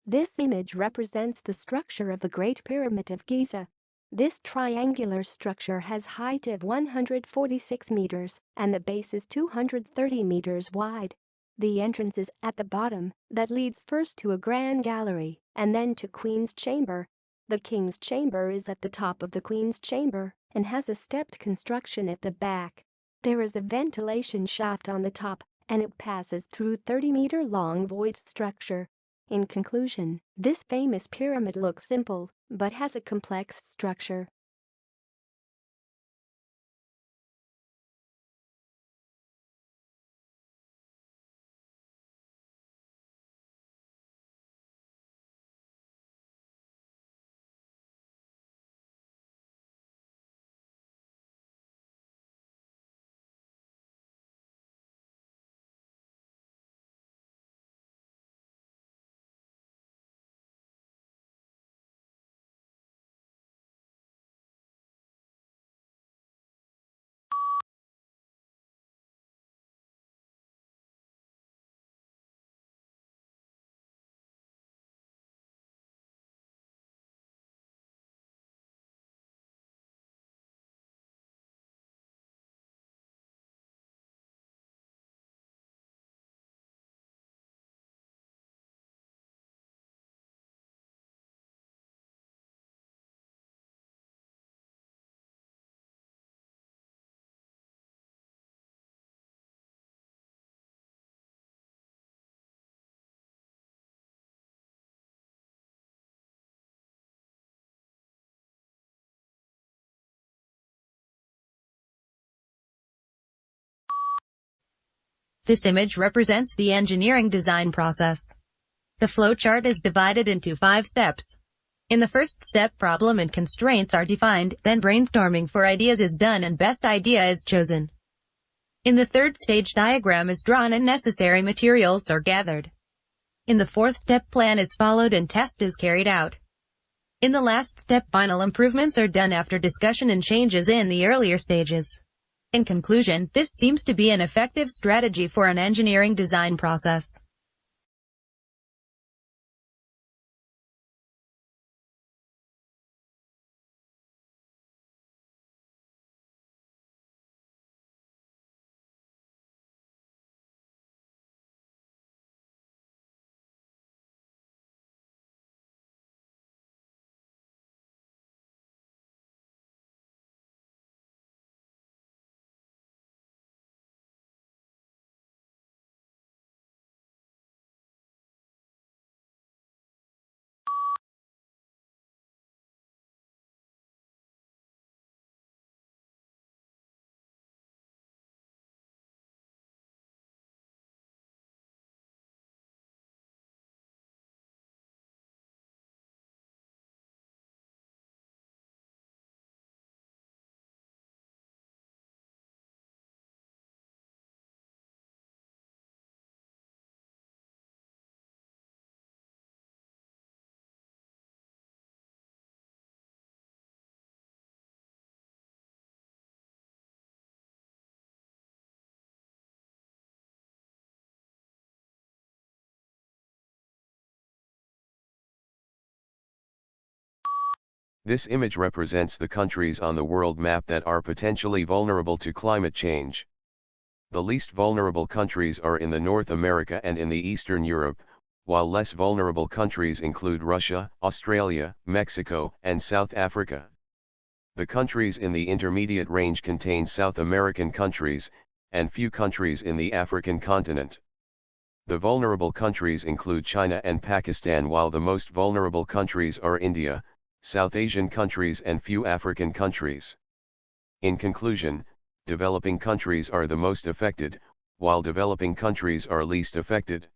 This image represents the structure of the Great Pyramid of Giza. This triangular structure has height of 146 meters and the base is 230 meters wide. The entrance is at the bottom that leads first to a grand gallery and then to Queen's Chamber. The King's Chamber is at the top of the Queen's Chamber and has a stepped construction at the back. There is a ventilation shaft on the top and it passes through 30-meter-long void structure. In conclusion, this famous pyramid looks simple but has a complex structure. This image represents the engineering design process. The flowchart is divided into 5 steps. In the first step, problem and constraints are defined, then brainstorming for ideas is done and best idea is chosen. In the third stage, diagram is drawn and necessary materials are gathered. In the fourth step, plan is followed and test is carried out. In the last step, final improvements are done after discussion and changes in the earlier stages. In conclusion, this seems to be an effective strategy for an engineering design process. This image represents the countries on the world map that are potentially vulnerable to climate change. The least vulnerable countries are in the North America and in the Eastern Europe, while less vulnerable countries include Russia, Australia, Mexico, and South Africa. The countries in the intermediate range contain South American countries, and few countries in the African continent. The vulnerable countries include China and Pakistan, while the most vulnerable countries are India, South Asian countries and few African countries. In conclusion, developing countries are the most affected, while developing countries are least affected.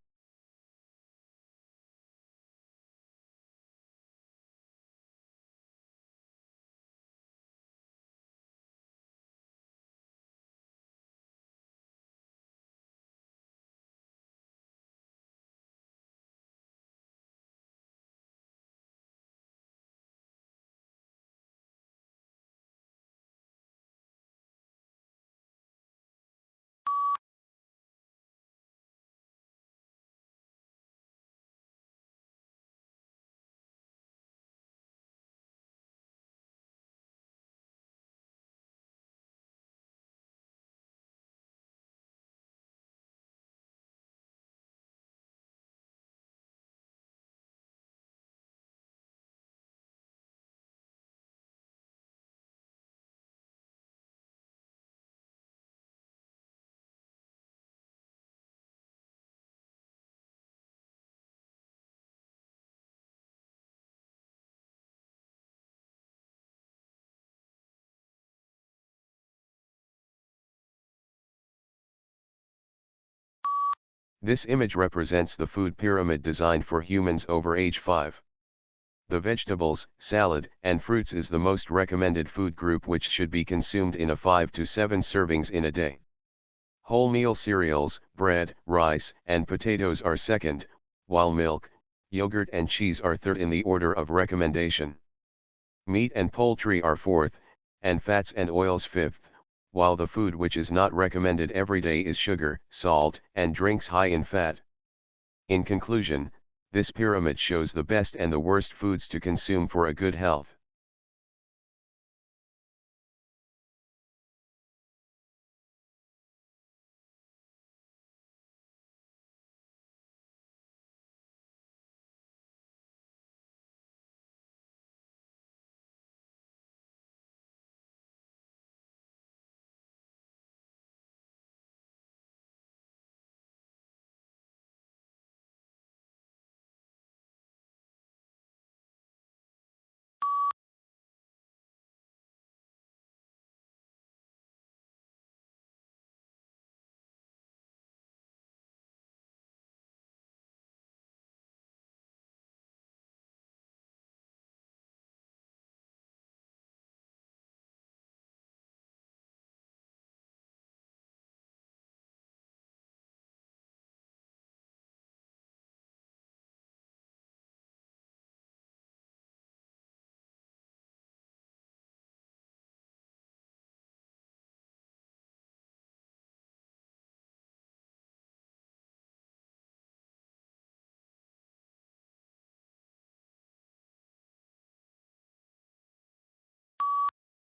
This image represents the food pyramid designed for humans over age 5. The vegetables, salad, and fruits is the most recommended food group which should be consumed in a 5 to 7 servings in a day. Wholemeal cereals, bread, rice, and potatoes are second, while milk, yogurt and cheese are third in the order of recommendation. Meat and poultry are fourth, and fats and oils fifth, while the food which is not recommended every day is sugar, salt, and drinks high in fat. In conclusion, this pyramid shows the best and the worst foods to consume for a good health.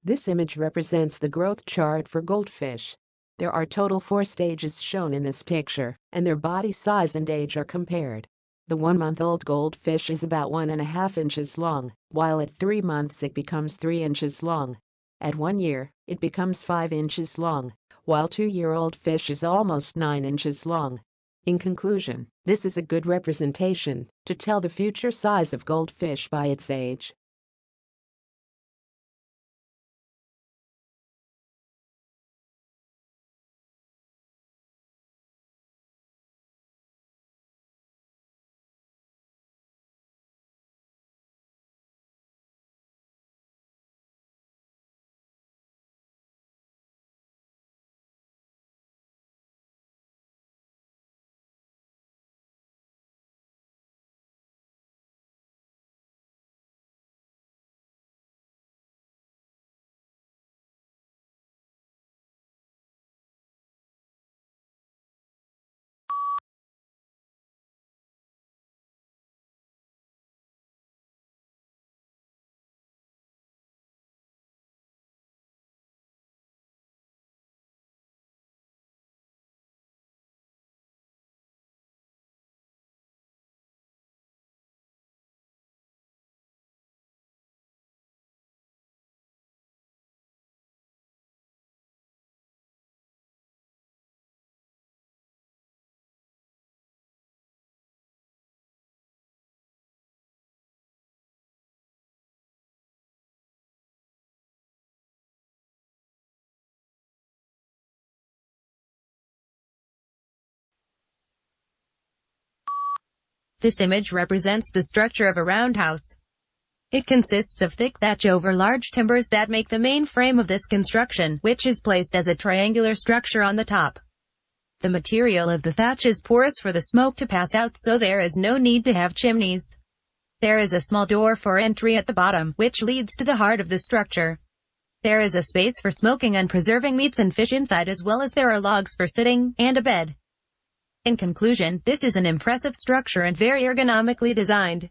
This image represents the growth chart for goldfish. There are total 4 stages shown in this picture, and their body size and age are compared. The 1-month-old goldfish is about 1.5 inches long, while at 3 months it becomes 3 inches long. At 1 year, it becomes 5 inches long, while 2-year-old fish is almost 9 inches long. In conclusion, this is a good representation to tell the future size of goldfish by its age. This image represents the structure of a roundhouse. It consists of thick thatch over large timbers that make the main frame of this construction, which is placed as a triangular structure on the top. The material of the thatch is porous for the smoke to pass out, so there is no need to have chimneys. There is a small door for entry at the bottom, which leads to the heart of the structure. There is a space for smoking and preserving meats and fish inside, as well as there are logs for sitting, and a bed. In conclusion, this is an impressive structure and very ergonomically designed.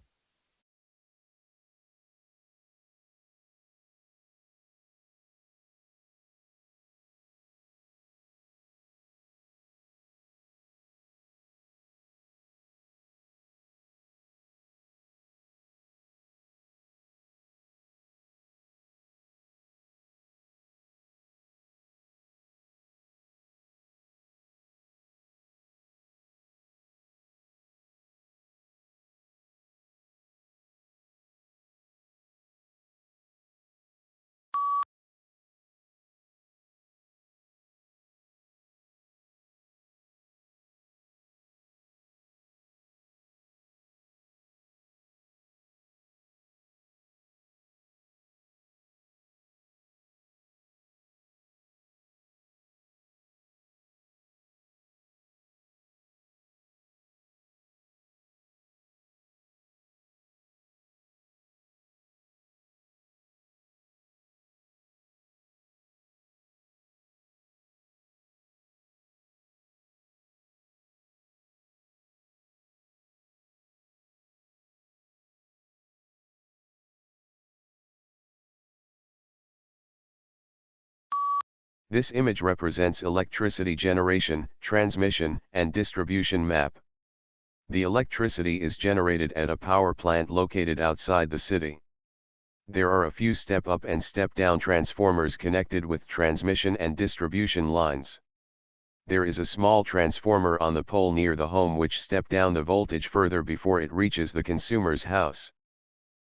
This image represents electricity generation, transmission, and distribution map. The electricity is generated at a power plant located outside the city. There are a few step-up and step-down transformers connected with transmission and distribution lines. There is a small transformer on the pole near the home which step down the voltage further before it reaches the consumer's house.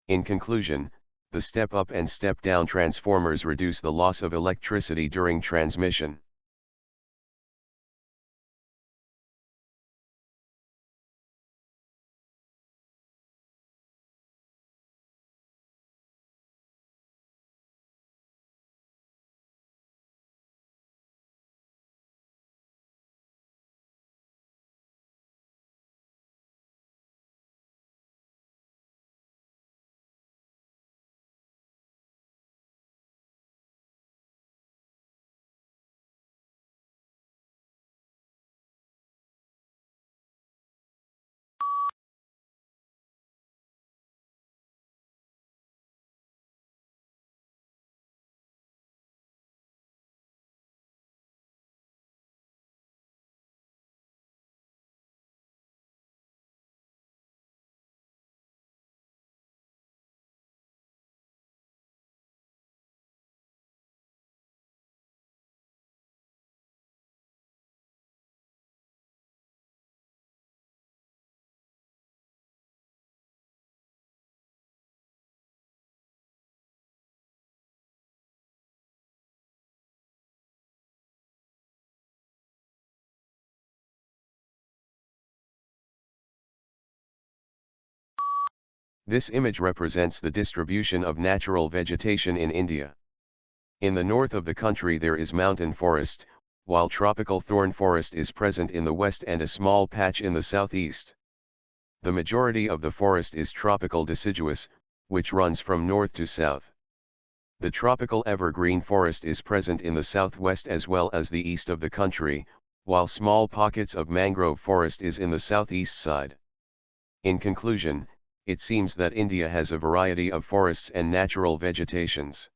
In conclusion, the step-up and step-down transformers reduce the loss of electricity during transmission. This image represents the distribution of natural vegetation in India. In the north of the country there is mountain forest, while tropical thorn forest is present in the west and a small patch in the southeast. The majority of the forest is tropical deciduous, which runs from north to south. The tropical evergreen forest is present in the southwest as well as the east of the country, while small pockets of mangrove forest is in the southeast side. In conclusion, it seems that India has a variety of forests and natural vegetations.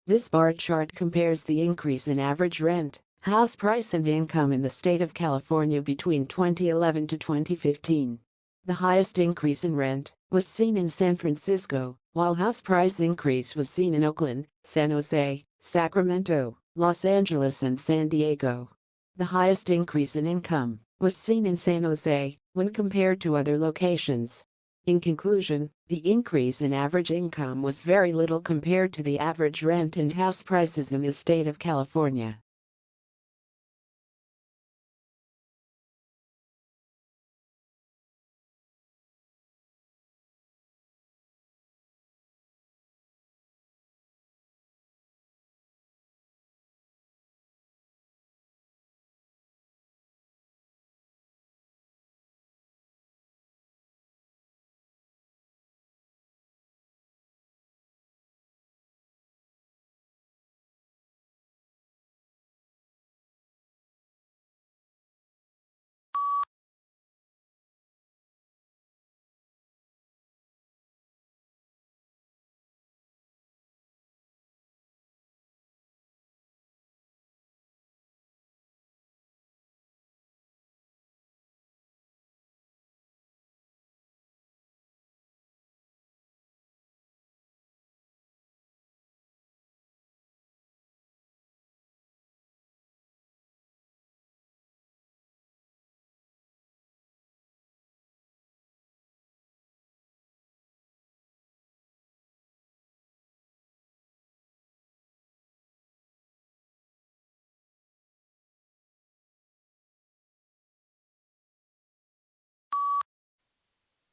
This bar chart compares the increase in average rent, house price and income in the state of California between 2011 to 2015. The highest increase in rent was seen in San Francisco, while house price increase was seen in Oakland, San Jose, Sacramento, Los Angeles and San Diego. The highest increase in income was seen in San Jose when compared to other locations. In conclusion, the increase in average income was very little compared to the average rent and house prices in the state of California.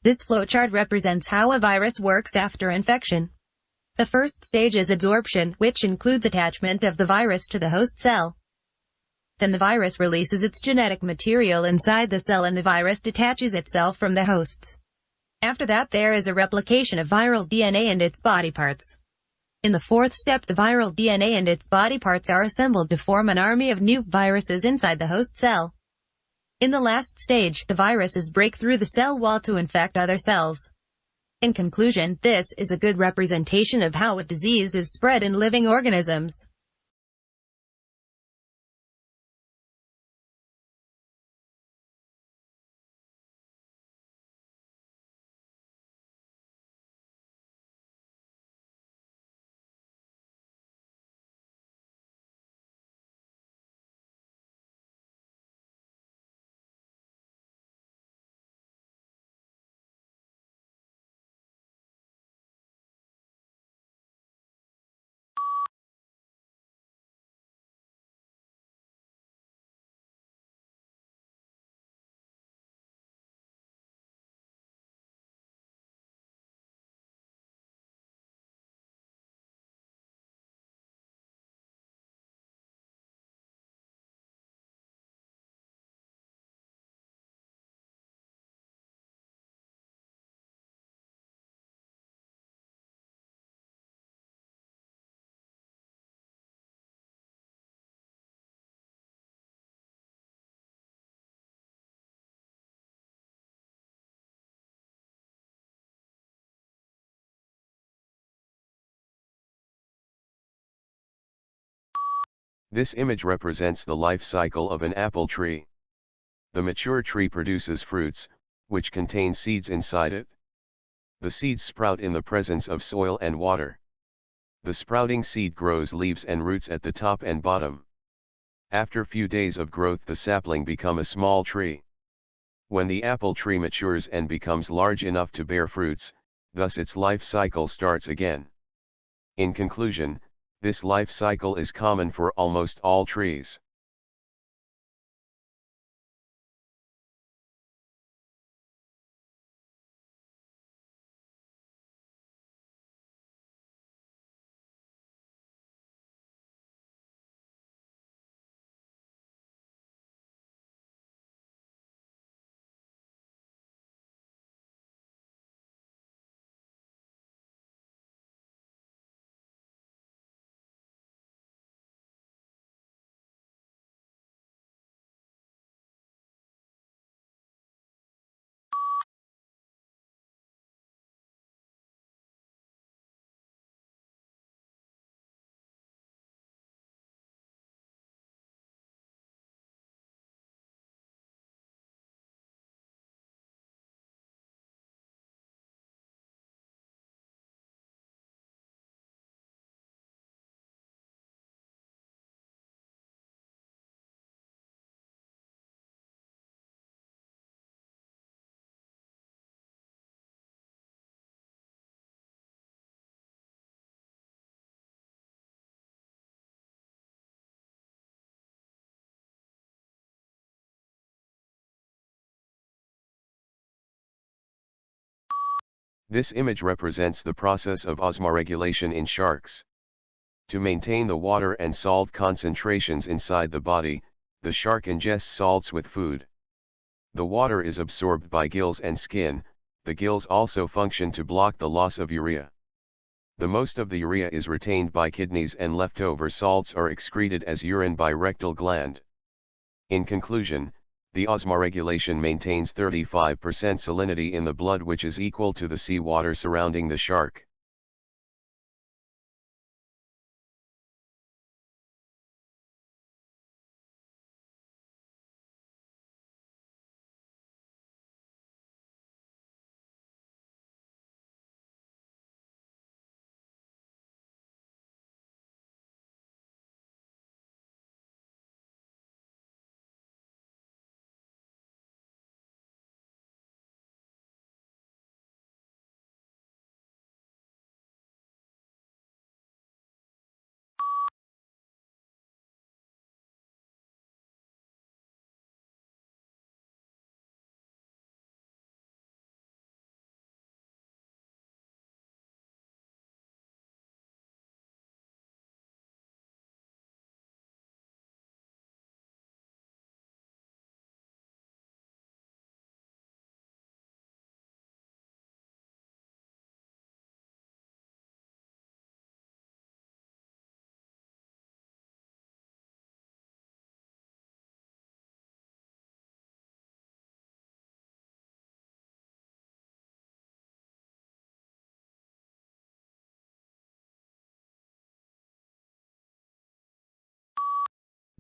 This flowchart represents how a virus works after infection. The first stage is adsorption, which includes attachment of the virus to the host cell. Then the virus releases its genetic material inside the cell and the virus detaches itself from the host. After that, there is a replication of viral DNA and its body parts. In the fourth step, the viral DNA and its body parts are assembled to form an army of new viruses inside the host cell. In the last stage, the viruses break through the cell wall to infect other cells. In conclusion, this is a good representation of how a disease is spread in living organisms. This image represents the life cycle of an apple tree. The mature tree produces fruits, which contain seeds inside it. The seeds sprout in the presence of soil and water. The sprouting seed grows leaves and roots at the top and bottom. After few days of growth, the sapling become a small tree. When the apple tree matures and becomes large enough to bear fruits, thus its life cycle starts again. In conclusion, this life cycle is common for almost all trees. This image represents the process of osmoregulation in sharks. To maintain the water and salt concentrations inside the body, the shark ingests salts with food. The water is absorbed by gills and skin. The gills also function to block the loss of urea. The most of the urea is retained by kidneys and leftover salts are excreted as urine by rectal gland. In conclusion, the osmoregulation maintains 35% salinity in the blood, which is equal to the seawater surrounding the shark.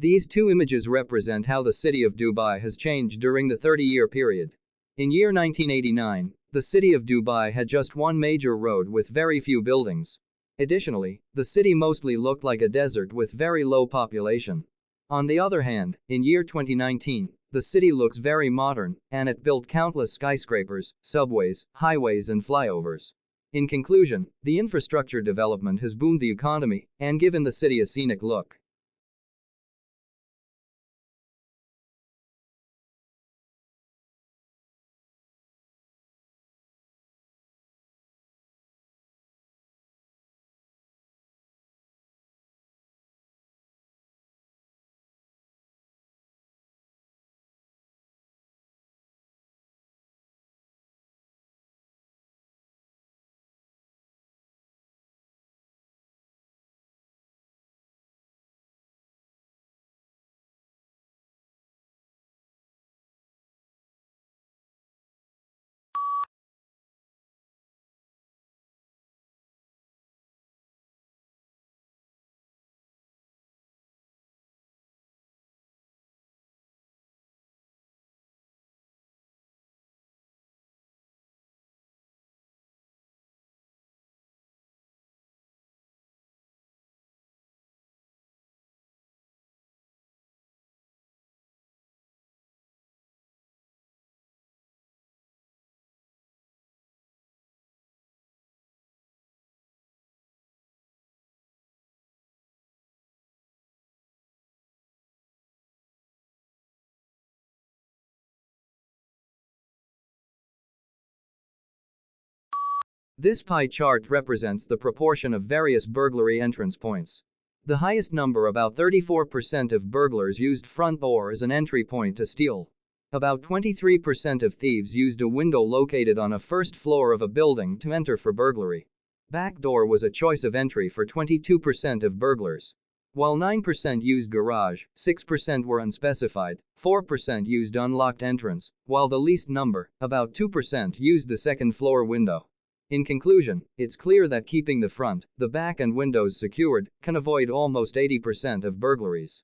These two images represent how the city of Dubai has changed during the 30-year period. In year 1989, the city of Dubai had just one major road with very few buildings. Additionally, the city mostly looked like a desert with very low population. On the other hand, in year 2019, the city looks very modern, and it built countless skyscrapers, subways, highways and flyovers. In conclusion, the infrastructure development has boomed the economy and given the city a scenic look. This pie chart represents the proportion of various burglary entrance points. The highest number, about 34% of burglars, used front door as an entry point to steal. About 23% of thieves used a window located on a first floor of a building to enter for burglary. Back door was a choice of entry for 22% of burglars. While 9% used garage, 6% were unspecified, 4% used unlocked entrance, while the least number, about 2%, used the second floor window. In conclusion, it's clear that keeping the front, the back and windows secured can avoid almost 80% of burglaries.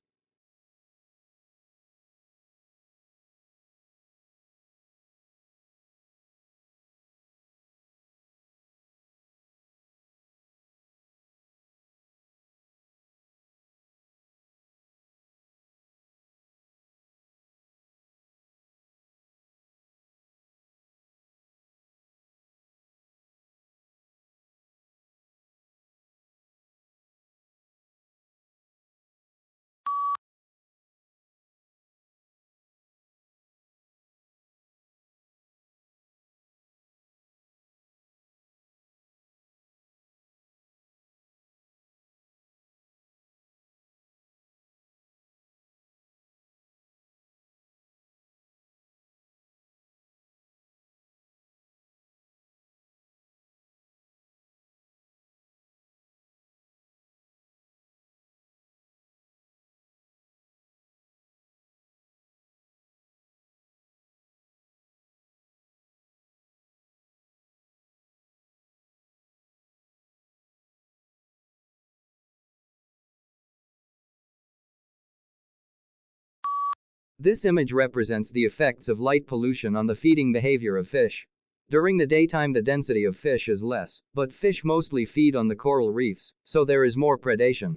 This image represents the effects of light pollution on the feeding behavior of fish. During the daytime, the density of fish is less, but fish mostly feed on the coral reefs, so there is more predation.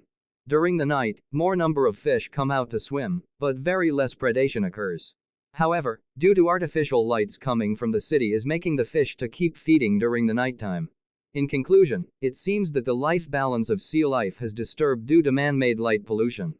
During the night, more number of fish come out to swim, but very less predation occurs. However, due to artificial lights coming from the city is making the fish to keep feeding during the nighttime. In conclusion, it seems that the life balance of sea life has disturbed due to man-made light pollution.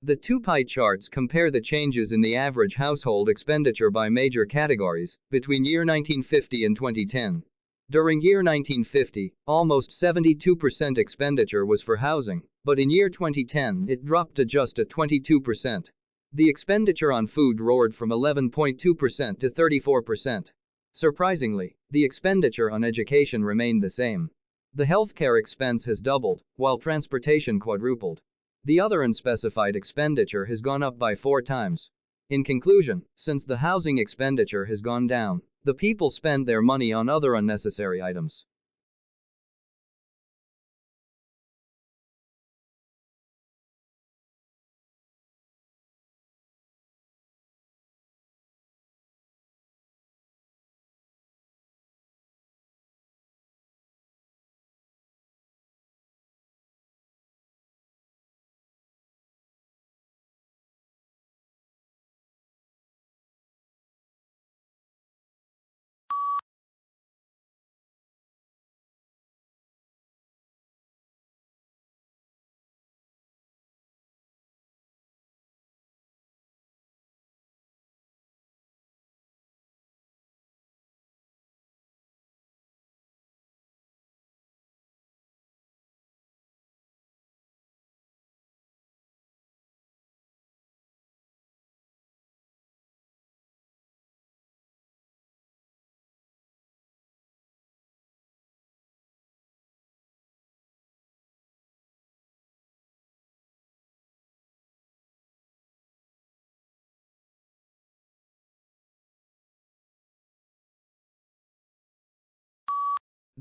The two pie charts compare the changes in the average household expenditure by major categories between year 1950 and 2010. During year 1950, almost 72% expenditure was for housing, but in year 2010 it dropped to just at 22%. The expenditure on food roared from 11.2% to 34%. Surprisingly, the expenditure on education remained the same. The healthcare expense has doubled, while transportation quadrupled. The other unspecified expenditure has gone up by 4 times. In conclusion, since the housing expenditure has gone down, the people spend their money on other unnecessary items.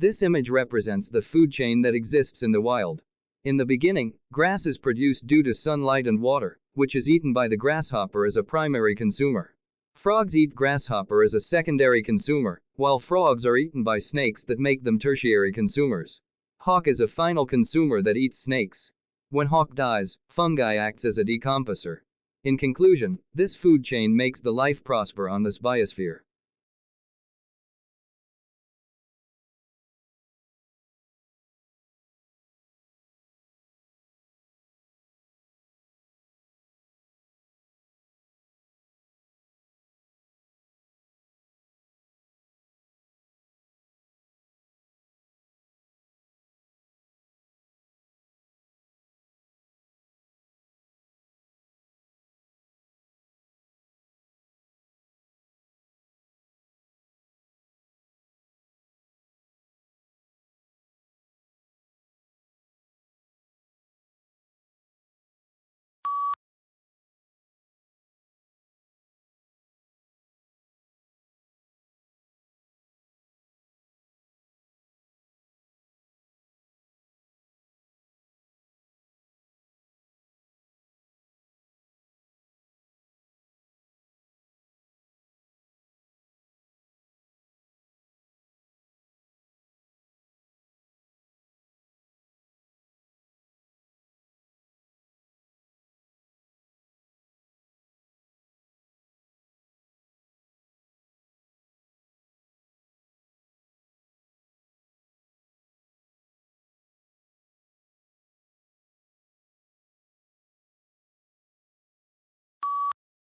This image represents the food chain that exists in the wild. In the beginning, grass is produced due to sunlight and water, which is eaten by the grasshopper as a primary consumer. Frogs eat grasshopper as a secondary consumer, while frogs are eaten by snakes that make them tertiary consumers. Hawk is a final consumer that eats snakes. When hawk dies, fungi acts as a decomposer. In conclusion, this food chain makes the life prosper on this biosphere.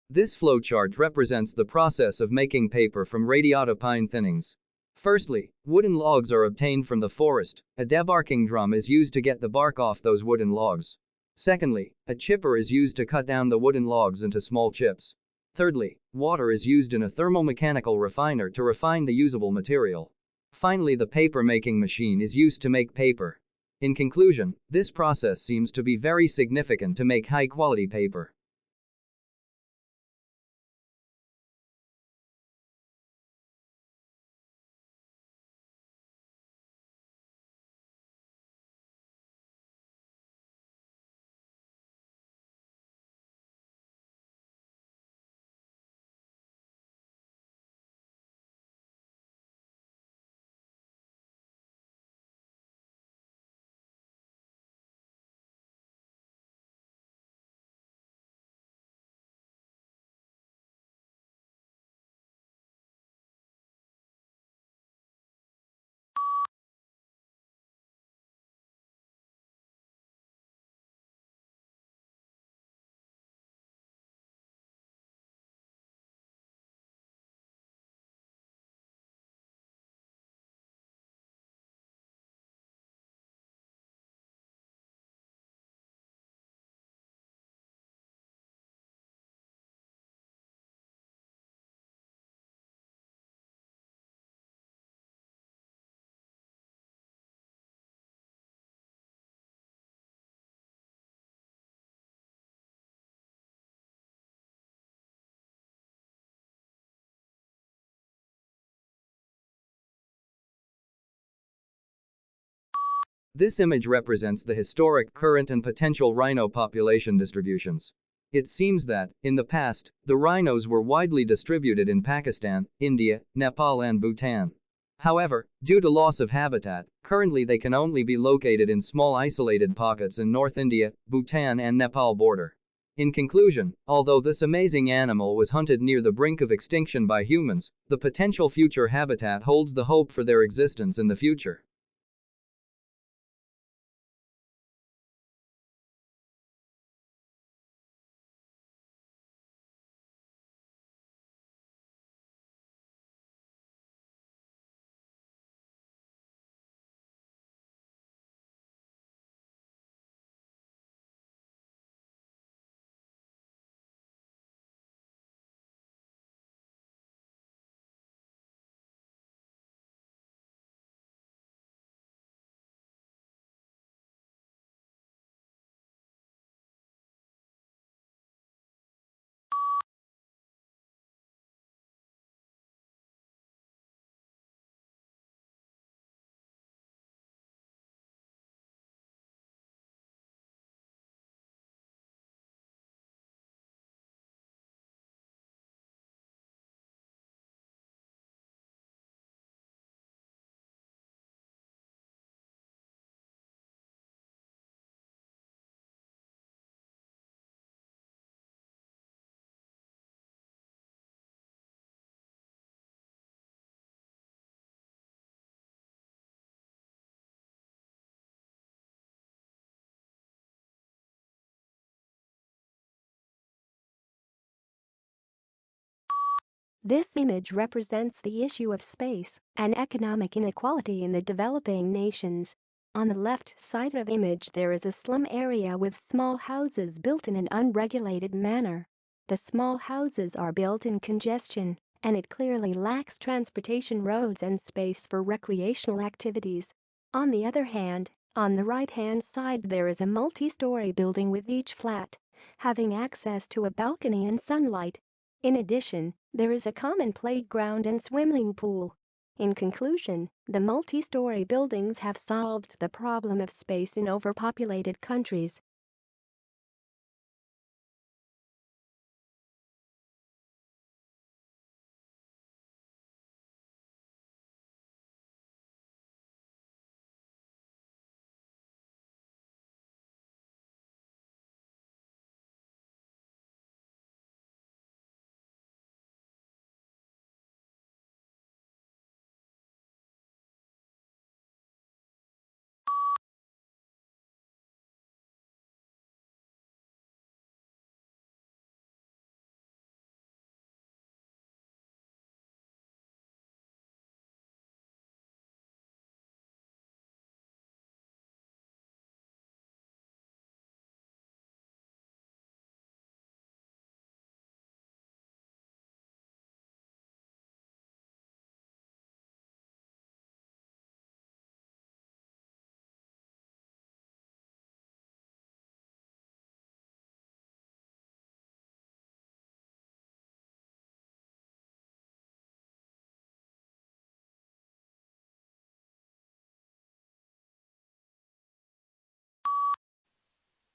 This flowchart represents the process of making paper from radiata pine thinnings. Firstly, wooden logs are obtained from the forest. A debarking drum is used to get the bark off those wooden logs. Secondly, a chipper is used to cut down the wooden logs into small chips. Thirdly, water is used in a thermomechanical refiner to refine the usable material. Finally, the paper making machine is used to make paper. In conclusion, this process seems to be very significant to make high quality paper. This image represents the historic, current, and potential rhino population distributions. It seems that, in the past, the rhinos were widely distributed in Pakistan, India, Nepal, and Bhutan. However, due to loss of habitat, currently they can only be located in small isolated pockets in North India, Bhutan, and Nepal border. In conclusion, although this amazing animal was hunted near the brink of extinction by humans, the potential future habitat holds the hope for their existence in the future. This image represents the issue of space and economic inequality in the developing nations. On the left side of image there is a slum area with small houses built in an unregulated manner. The small houses are built in congestion, and it clearly lacks transportation roads and space for recreational activities. On the other hand, on the right-hand side there is a multi-story building with each flat having access to a balcony and sunlight. In addition, there is a common playground and swimming pool. In conclusion, the multi-story buildings have solved the problem of space in overpopulated countries.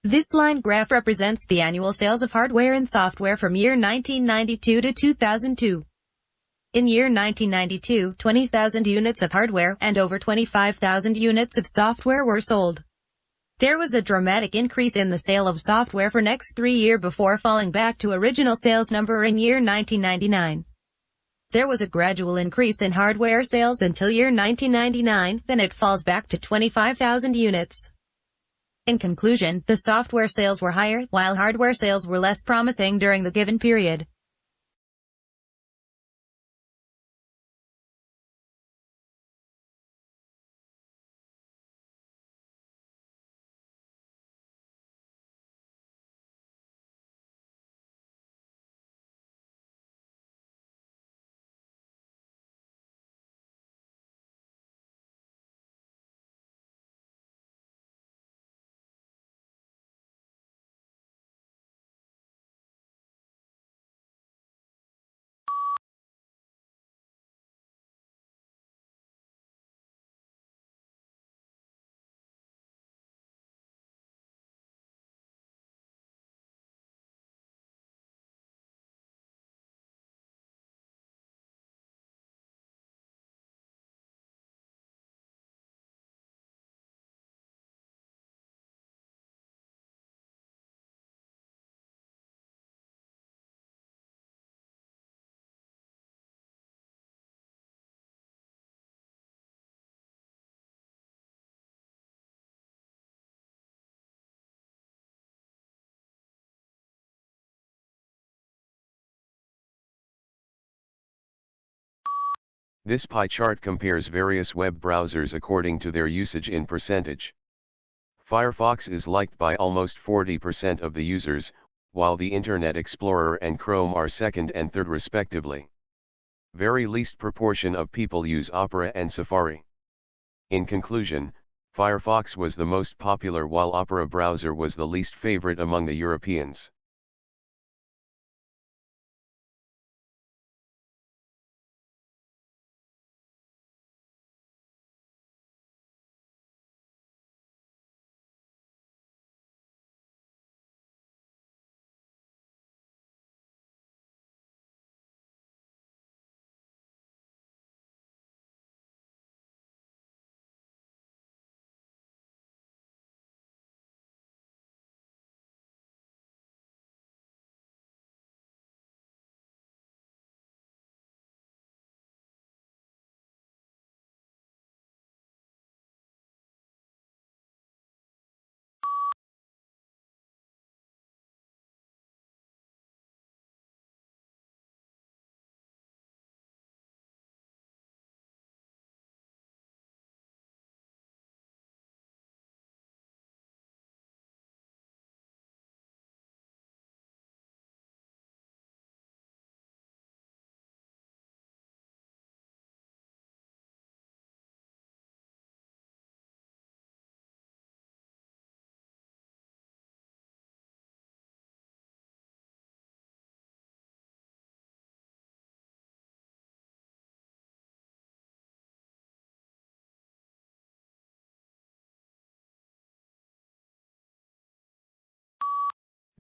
This line graph represents the annual sales of hardware and software from year 1992 to 2002. In year 1992, 20,000 units of hardware and over 25,000 units of software were sold. There was a dramatic increase in the sale of software for next 3 years before falling back to original sales number in year 1999. There was a gradual increase in hardware sales until year 1999, then it falls back to 25,000 units. In conclusion, the software sales were higher, while hardware sales were less promising during the given period. This pie chart compares various web browsers according to their usage in percentage. Firefox is liked by almost 40% of the users, while the Internet Explorer and Chrome are second and third respectively. Very least proportion of people use Opera and Safari. In conclusion, Firefox was the most popular while Opera browser was the least favorite among the Europeans.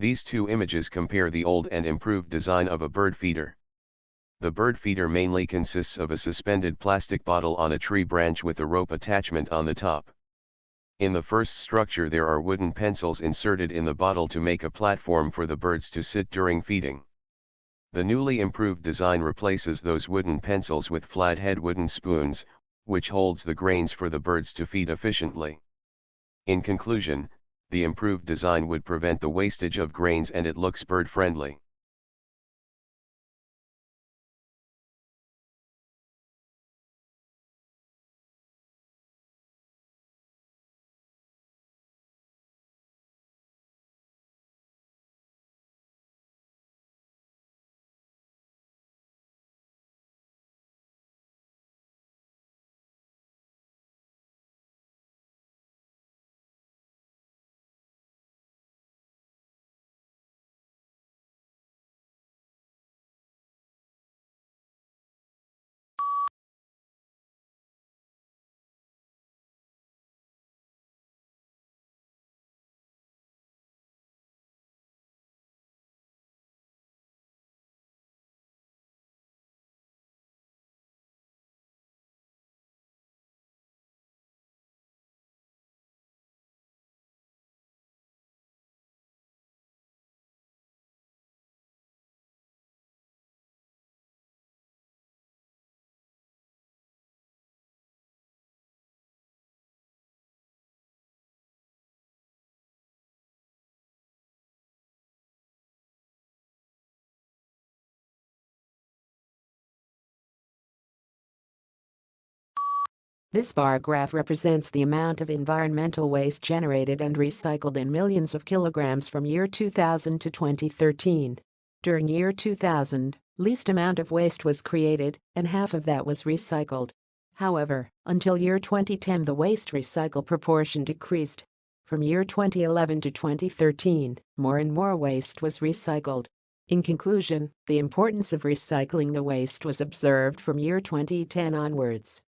These two images compare the old and improved design of a bird feeder. The bird feeder mainly consists of a suspended plastic bottle on a tree branch with a rope attachment on the top. In the first structure there are wooden pencils inserted in the bottle to make a platform for the birds to sit during feeding. The newly improved design replaces those wooden pencils with flathead wooden spoons, which holds the grains for the birds to feed efficiently. In conclusion, the improved design would prevent the wastage of grains and it looks bird-friendly. This bar graph represents the amount of environmental waste generated and recycled in millions of kilograms from year 2000 to 2013. During year 2000, least amount of waste was created, and half of that was recycled. However, until year 2010 the waste recycle proportion decreased. From year 2011 to 2013, more and more waste was recycled. In conclusion, the importance of recycling the waste was observed from year 2010 onwards.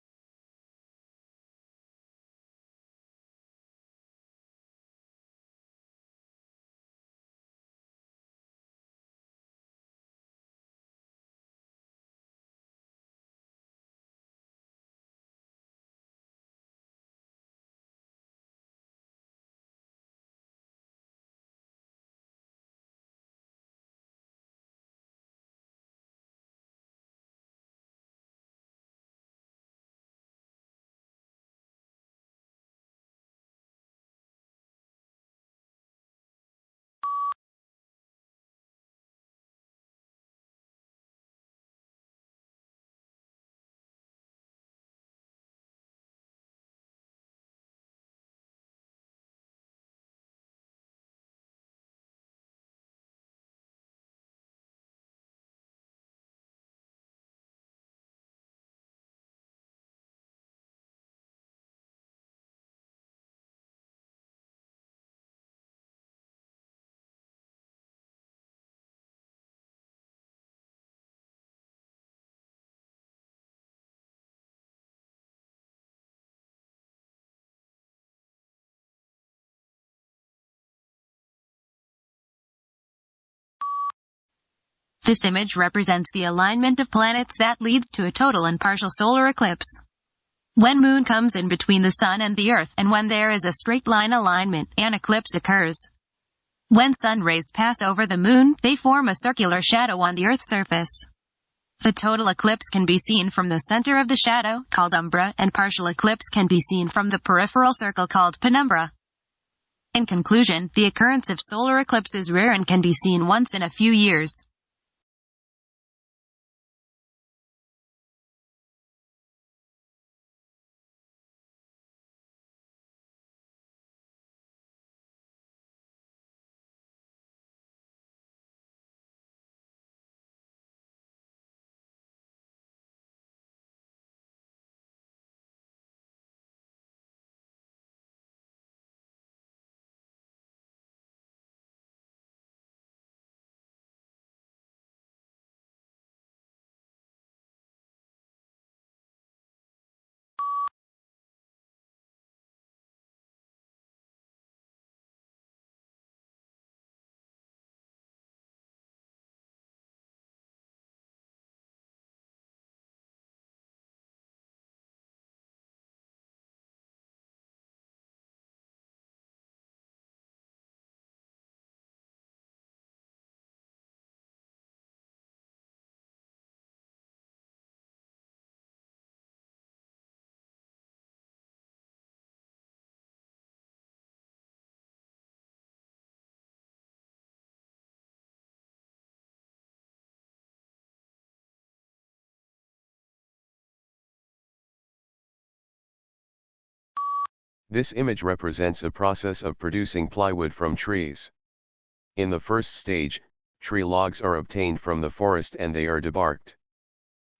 This image represents the alignment of planets that leads to a total and partial solar eclipse. When moon comes in between the sun and the earth, and when there is a straight line alignment, an eclipse occurs. When sun rays pass over the moon, they form a circular shadow on the earth's surface. The total eclipse can be seen from the center of the shadow, called umbra, and partial eclipse can be seen from the peripheral circle called penumbra. In conclusion, the occurrence of solar eclipse is rare and can be seen once in a few years. This image represents a process of producing plywood from trees. In the first stage, tree logs are obtained from the forest and they are debarked.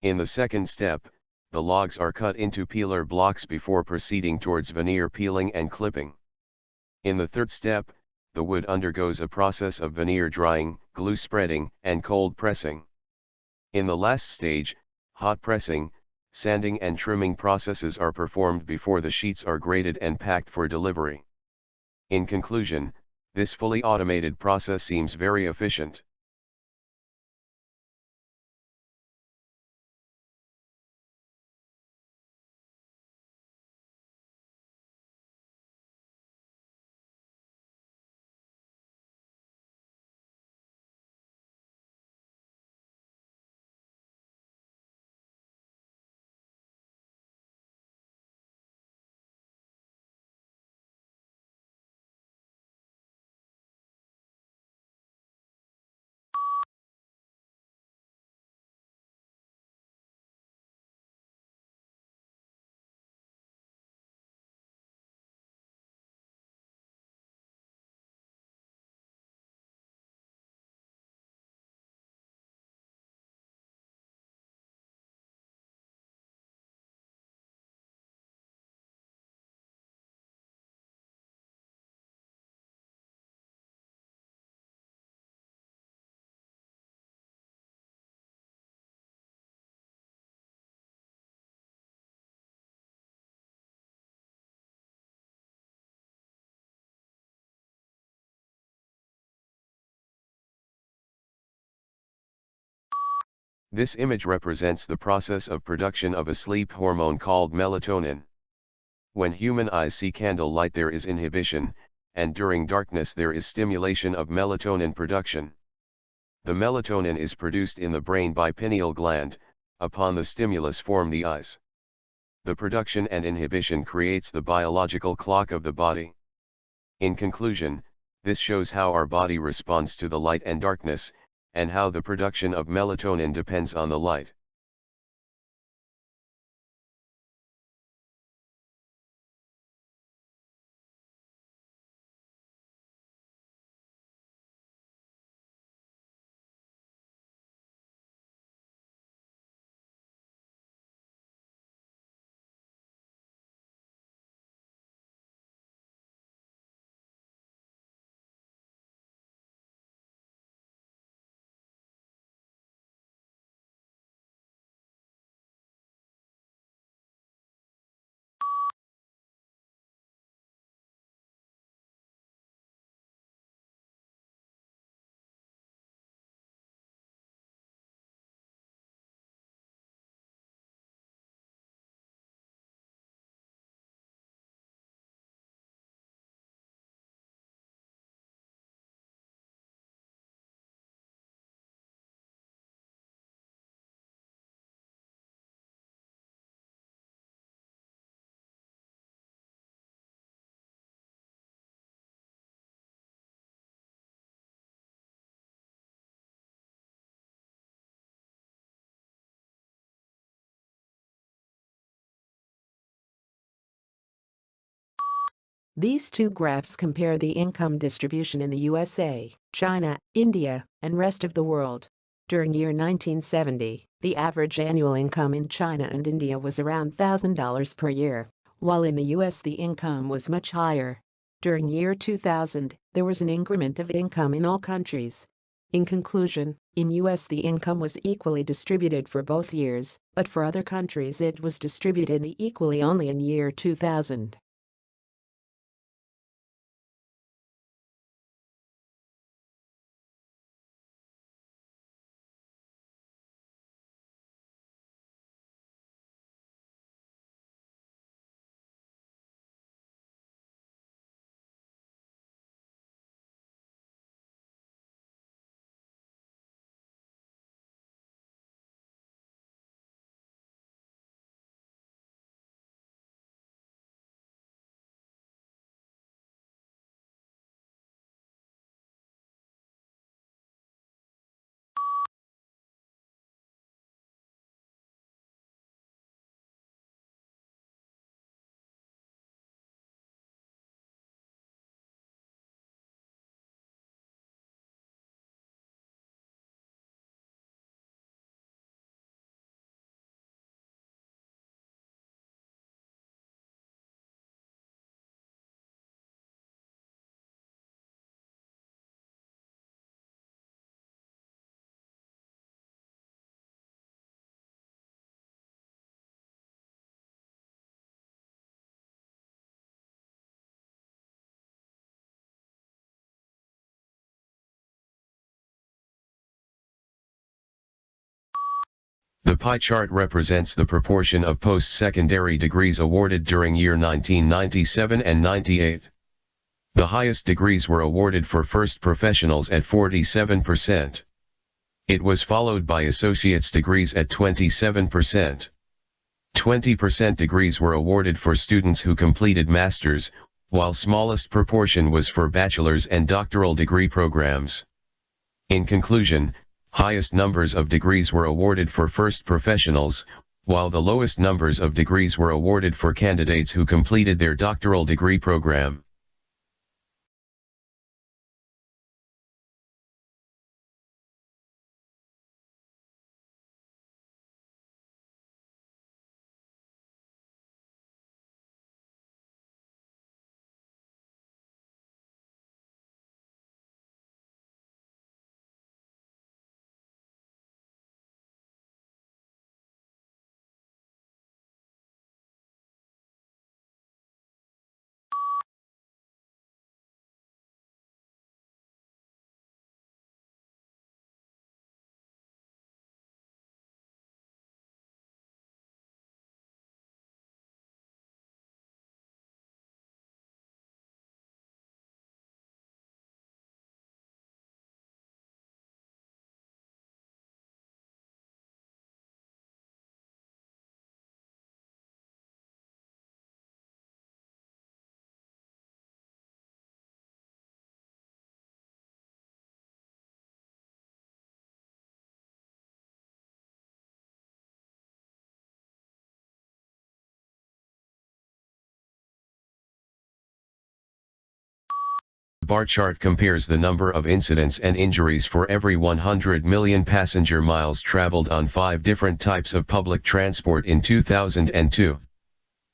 In the second step, the logs are cut into peeler blocks before proceeding towards veneer peeling and clipping. In the third step, the wood undergoes a process of veneer drying, glue spreading, and cold pressing. In the last stage, hot pressing, sanding and trimming processes are performed before the sheets are graded and packed for delivery. In conclusion, this fully automated process seems very efficient. This image represents the process of production of a sleep hormone called melatonin. When human eyes see candle light there is inhibition, and during darkness there is stimulation of melatonin production. The melatonin is produced in the brain by pineal gland, upon the stimulus form the eyes. The production and inhibition creates the biological clock of the body. In conclusion, this shows how our body responds to the light and darkness, and how the production of melatonin depends on the light. These two graphs compare the income distribution in the USA, China, India, and rest of the world. During year 1970, the average annual income in China and India was around $1,000 per year, while in the US the income was much higher. During year 2000, there was an increment of income in all countries. In conclusion, in US the income was equally distributed for both years, but for other countries it was distributed equally only in year 2000. The pie chart represents the proportion of post-secondary degrees awarded during year 1997 and 98. The highest degrees were awarded for first professionals at 47%. It was followed by associate's degrees at 27%. 20% degrees were awarded for students who completed masters, while smallest proportion was for bachelor's and doctoral degree programs. In conclusion, highest numbers of degrees were awarded for first professionals, while the lowest numbers of degrees were awarded for candidates who completed their doctoral degree program. The bar chart compares the number of incidents and injuries for every 100 million passenger miles traveled on 5 different types of public transport in 2002.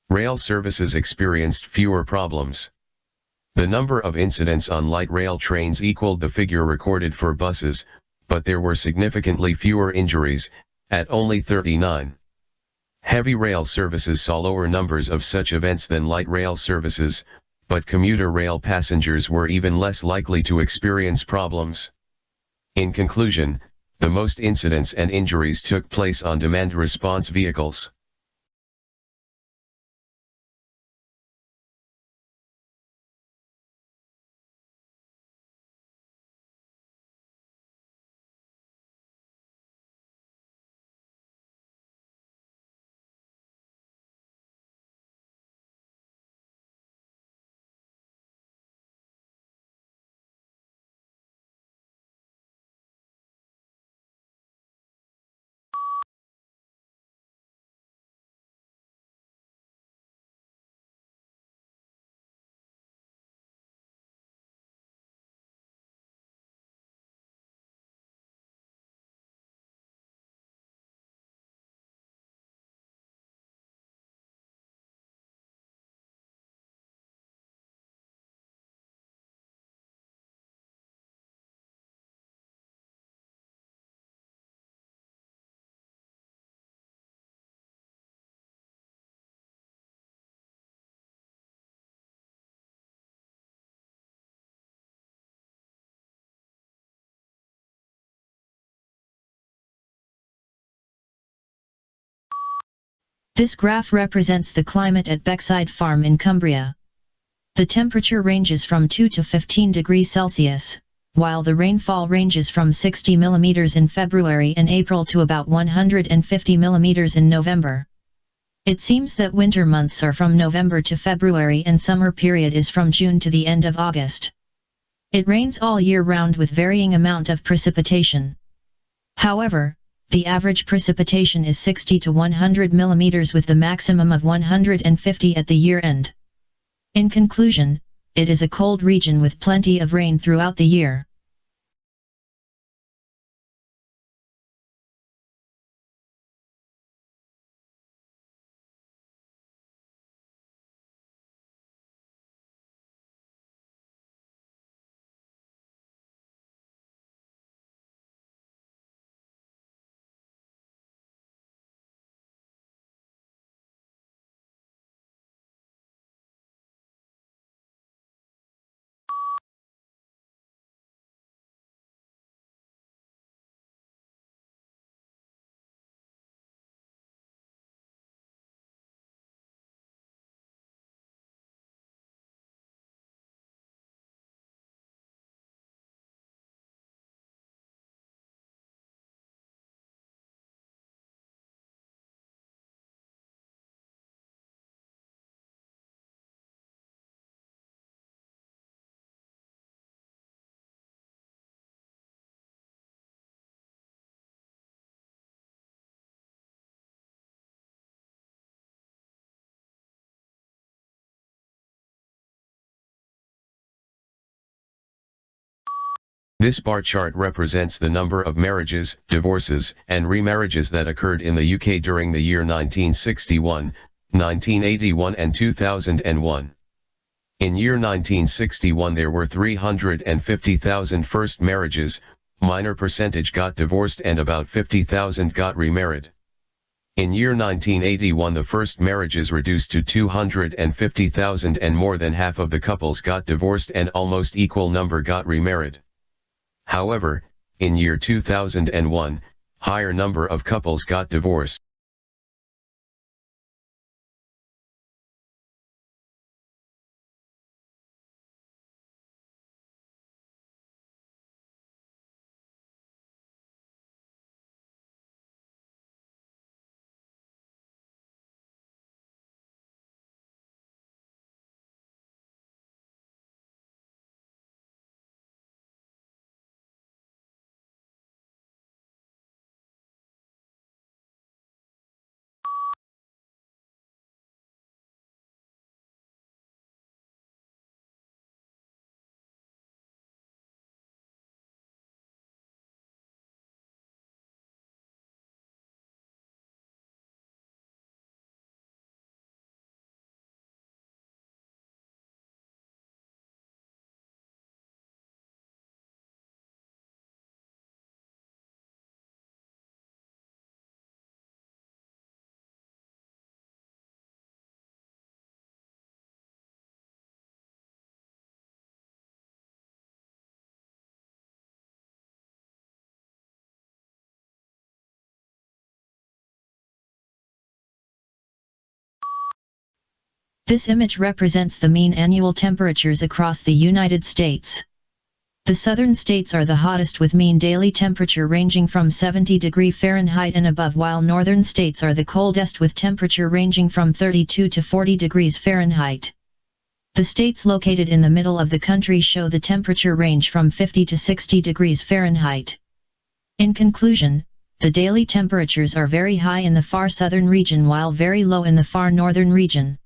Rail services experienced fewer problems. The number of incidents on light rail trains equaled the figure recorded for buses, but there were significantly fewer injuries, at only 39. Heavy rail services saw lower numbers of such events than light rail services, but commuter rail passengers were even less likely to experience problems. In conclusion, the most incidents and injuries took place on demand response vehicles. This graph represents the climate at Beckside Farm in Cumbria. The temperature ranges from 2 to 15 degrees Celsius, while the rainfall ranges from 60 mm in February and April to about 150 mm in November. It seems that winter months are from November to February and summer period is from June to the end of August. It rains all year round with varying amount of precipitation. However, the average precipitation is 60 to 100 mm with the maximum of 150 at the year end. In conclusion, it is a cold region with plenty of rain throughout the year. This bar chart represents the number of marriages, divorces, and remarriages that occurred in the UK during the year 1961, 1981 and 2001. In year 1961 there were 350,000 first marriages, minor percentage got divorced and about 50,000 got remarried. In year 1981 the first marriages reduced to 250,000 and more than half of the couples got divorced and almost equal number got remarried. However, in year 2001, higher number of couples got divorced. This image represents the mean annual temperatures across the United States. The southern states are the hottest with mean daily temperature ranging from 70 degrees Fahrenheit and above, while northern states are the coldest with temperature ranging from 32 to 40 degrees Fahrenheit. The states located in the middle of the country show the temperature range from 50 to 60 degrees Fahrenheit. In conclusion, the daily temperatures are very high in the far southern region while very low in the far northern region.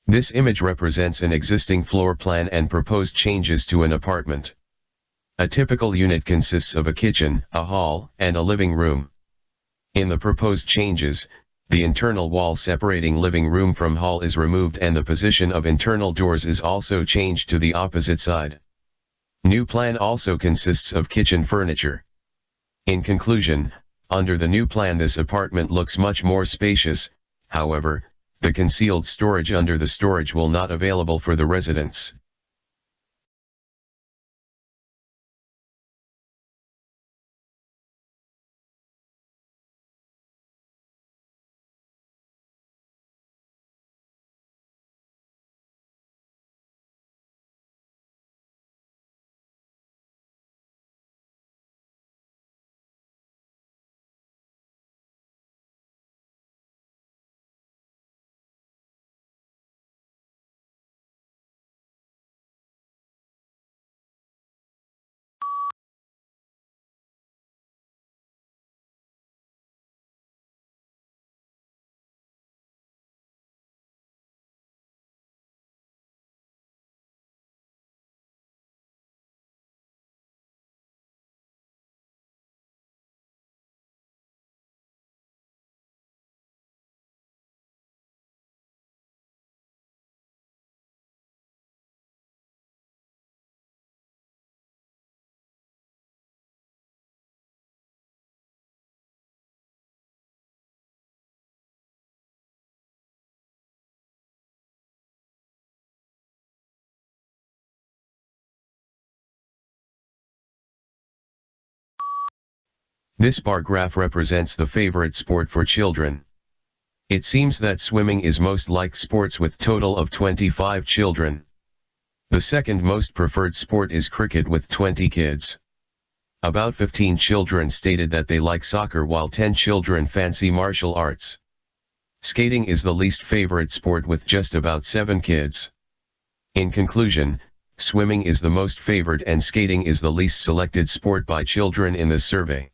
This image represents an existing floor plan and proposed changes to an apartment. A typical unit consists of a kitchen, a hall, and a living room. In the proposed changes, the internal wall separating living room from hall is removed and the position of internal doors is also changed to the opposite side. New plan also consists of kitchen furniture. In conclusion, under the new plan this apartment looks much more spacious. However, the concealed storage under the storage will not available for the residents. This bar graph represents the favorite sport for children. It seems that swimming is most liked sports with total of 25 children. The second most preferred sport is cricket with 20 kids. About 15 children stated that they like soccer while 10 children fancy martial arts. Skating is the least favorite sport with just about 7 kids. In conclusion, swimming is the most favored and skating is the least selected sport by children in this survey.